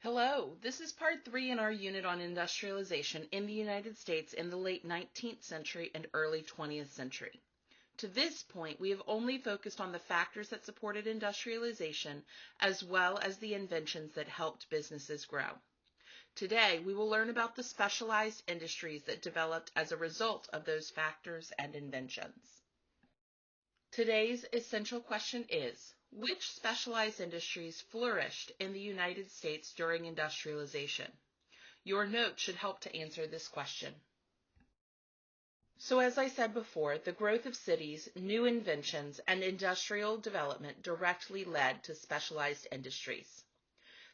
Hello, this is part 3 in our unit on industrialization in the United States in the late 19th century and early 20th century. To this point, we have only focused on the factors that supported industrialization as well as the inventions that helped businesses grow. Today, we will learn about the specialized industries that developed as a result of those factors and inventions. Today's essential question is, which specialized industries flourished in the United States during industrialization? Your note should help to answer this question. So as I said before, the growth of cities, new inventions, and industrial development directly led to specialized industries.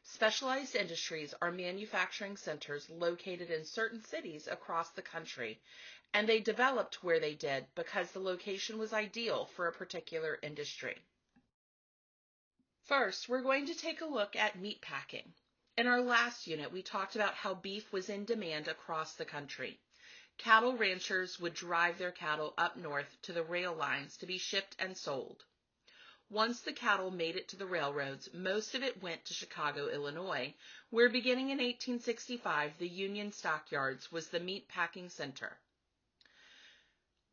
Specialized industries are manufacturing centers located in certain cities across the country, and they developed where they did because the location was ideal for a particular industry. First, we're going to take a look at meat packing. In our last unit, we talked about how beef was in demand across the country. Cattle ranchers would drive their cattle up north to the rail lines to be shipped and sold. Once the cattle made it to the railroads, most of it went to Chicago, Illinois, where beginning in 1865, the Union Stockyards was the meat packing center.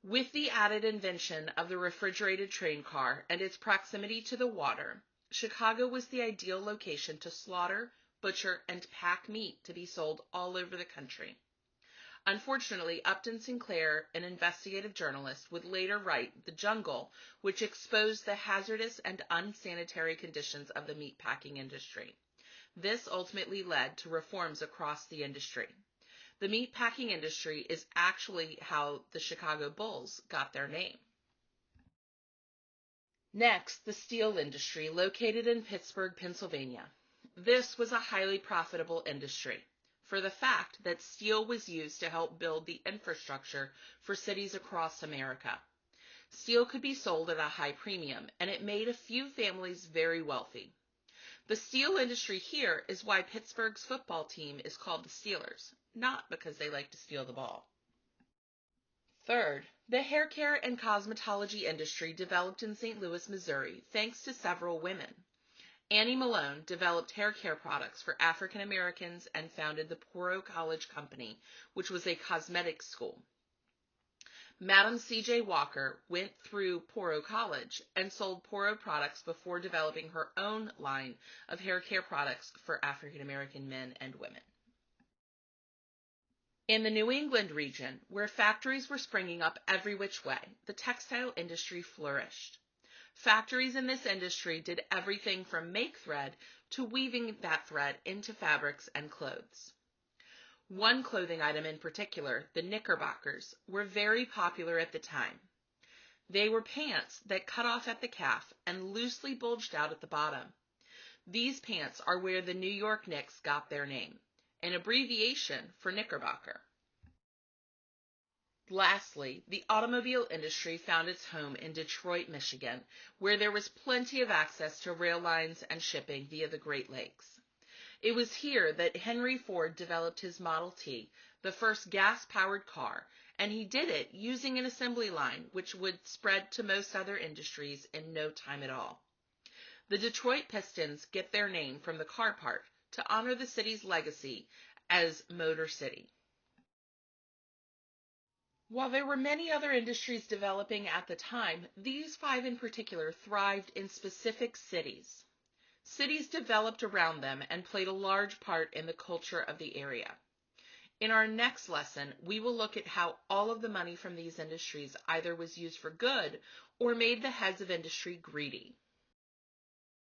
With the added invention of the refrigerated train car and its proximity to the water, Chicago was the ideal location to slaughter, butcher, and pack meat to be sold all over the country. Unfortunately, Upton Sinclair, an investigative journalist, would later write The Jungle, which exposed the hazardous and unsanitary conditions of the meatpacking industry. This ultimately led to reforms across the industry. The meatpacking industry is actually how the Chicago Bulls got their name. Next, the steel industry, located in Pittsburgh, Pennsylvania. This was a highly profitable industry for the fact that steel was used to help build the infrastructure for cities across America. Steel could be sold at a high premium, and it made a few families very wealthy. The steel industry here is why Pittsburgh's football team is called the Steelers, not because they like to steal the ball. Third, the hair care and cosmetology industry developed in St. Louis, Missouri, thanks to several women. Annie Malone developed hair care products for African Americans and founded the Poro College Company, which was a cosmetics school. Madam C.J. Walker went through Poro College and sold Poro products before developing her own line of hair care products for African American men and women. In the New England region, where factories were springing up every which way, the textile industry flourished. Factories in this industry did everything from make thread to weaving that thread into fabrics and clothes. One clothing item in particular, the knickerbockers, were very popular at the time. They were pants that cut off at the calf and loosely bulged out at the bottom. These pants are where the New York Knicks got their name, an abbreviation for knickerbocker. Lastly, the automobile industry found its home in Detroit, Michigan, where there was plenty of access to rail lines and shipping via the Great Lakes. It was here that Henry Ford developed his Model T, the first gas-powered car, and he did it using an assembly line which would spread to most other industries in no time at all. The Detroit Pistons get their name from the car part to honor the city's legacy as Motor City. While there were many other industries developing at the time, these 5 in particular thrived in specific cities. Cities developed around them and played a large part in the culture of the area. In our next lesson, we will look at how all of the money from these industries either was used for good or made the heads of industry greedy.